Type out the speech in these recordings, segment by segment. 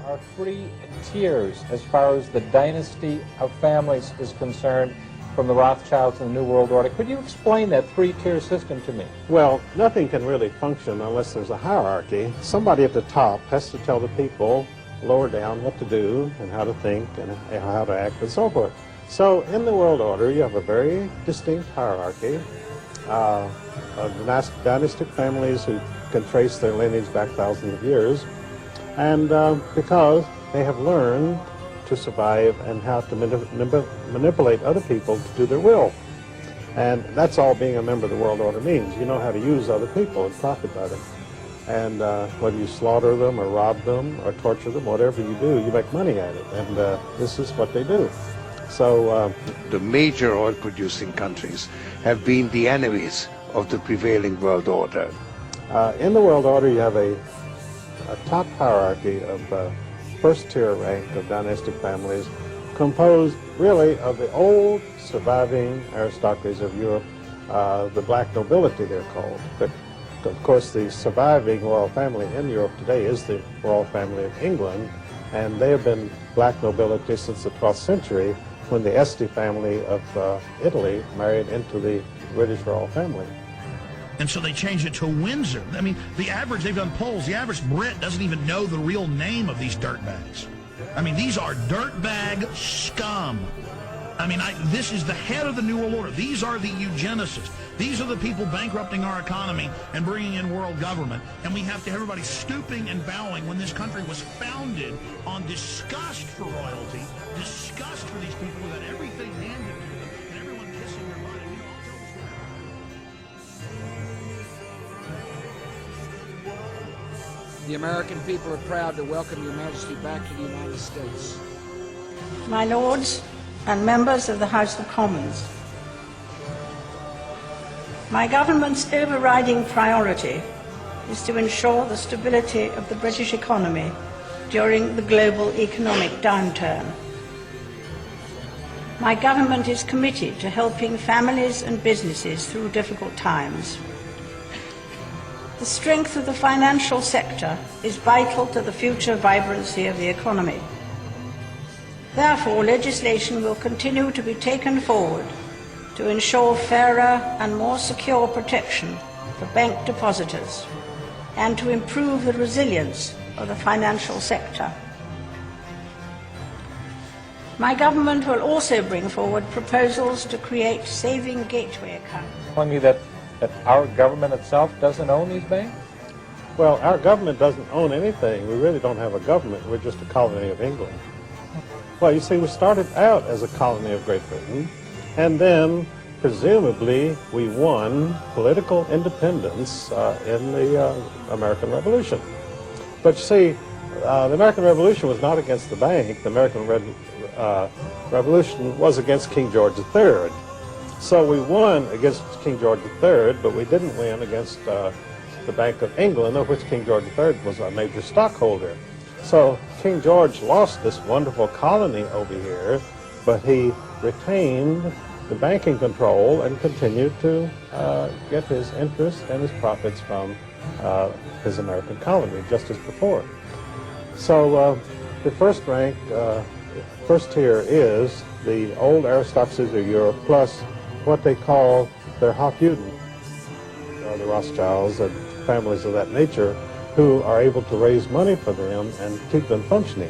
are three tiers as far as the dynasty of families is concerned from the Rothschilds and the New World Order. Could you explain that three-tier system to me? Well, nothing can really function unless there's a hierarchy. Somebody at the top has to tell the people lower down what to do and how to think and how to act and so forth. So in the world order, you have a very distinct hierarchy of dynastic families who can trace their lineage back thousands of years, and because they have learned to survive and how to manipulate other people to do their will. And that's all being a member of the world order means. You know how to use other people and profit by them. And whether you slaughter them or rob them or torture them, whatever you do, you make money at it. And this is what they do. So the major oil-producing countries have been the enemies of the prevailing world order. In the world order, you have a top hierarchy of first-tier rank of dynastic families composed really of the old surviving aristocracies of Europe, the black nobility they're called. But of course the surviving royal family in Europe today is the royal family of England, and they have been black nobility since the 12th century when the Este family of Italy married into the British royal family. And so they changed it to Windsor. I mean, they've done polls, the average Brit doesn't even know the real name of these dirtbags. I mean, these are dirtbag scum. I mean, this is the head of the New World Order. These are the eugenicists. These are the people bankrupting our economy and bringing in world government. And we have to have everybody stooping and bowing when this country was founded on disgust for royalty, disgust for these people who had everything handed to them, and everyone kissing their butt. And The American people are proud to welcome Your Majesty back to the United States. My Lords and members of the House of Commons, my government's overriding priority is to ensure the stability of the British economy during the global economic downturn. My government is committed to helping families and businesses through difficult times. The strength of the financial sector is vital to the future vibrancy of the economy. Therefore, legislation will continue to be taken forward to ensure fairer and more secure protection for bank depositors and to improve the resilience of the financial sector. My government will also bring forward proposals to create saving gateway accounts. Telling me that our government itself doesn't own these banks? Well, our government doesn't own anything. We really don't have a government. We're just a colony of England. Well, you see, we started out as a colony of Great Britain, and then, presumably, we won political independence in the American Revolution. But you see, the American Revolution was not against the bank. The American Revolution was against King George III. So we won against King George III, but we didn't win against the Bank of England, of which King George III was a major stockholder. So King George lost this wonderful colony over here, but he retained the banking control and continued to get his interest and his profits from his American colony, just as before. So the first rank, first tier is the old aristocracies of Europe, plus what they call their Hofjuden, the Rothschilds and families of that nature, who are able to raise money for them and keep them functioning.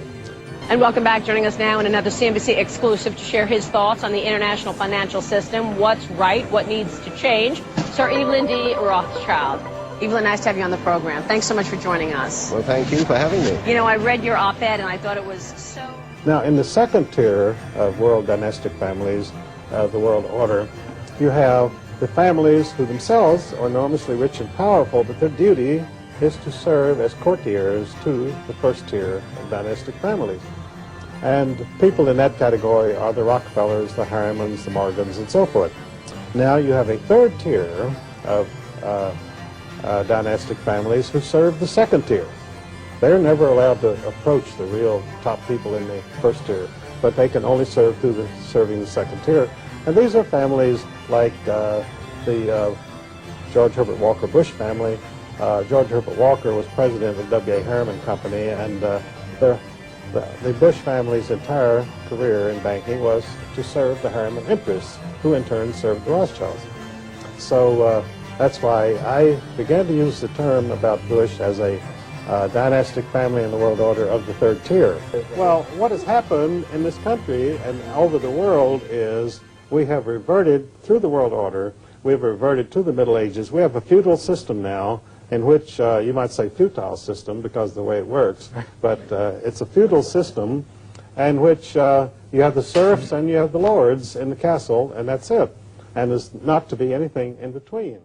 And welcome back. Joining us now in another CNBC exclusive to share his thoughts on the international financial system, what's right, what needs to change, Sir Evelyn D. Rothschild. Evelyn, nice to have you on the program. Thanks so much for joining us. Well, thank you for having me. You know, I read your op-ed and I thought it was so... Now, in the second tier of world dynastic families, the world order, you have the families who themselves are enormously rich and powerful, but their duty is to serve as courtiers to the first tier of dynastic families. And people in that category are the Rockefellers, the Harrimans, the Morgans, and so forth. Now you have a third tier of dynastic families who serve the second tier. They're never allowed to approach the real top people in the first tier, but they can only serve through serving the second tier. And these are families like the George Herbert Walker Bush family. George Herbert Walker was president of W.A. Harriman Company, and their The Bush family's entire career in banking was to serve the Harriman interests, who in turn served the Rothschilds. So that's why I began to use the term about Bush as a dynastic family in the world order of the third tier. Well, what has happened in this country and over the world is we have reverted through the world order, we've reverted to the Middle Ages. We have a feudal system now in which you might say futile system because of the way it works, but it's a feudal system in which you have the serfs and you have the lords in the castle, and that's it. And there's not to be anything in between.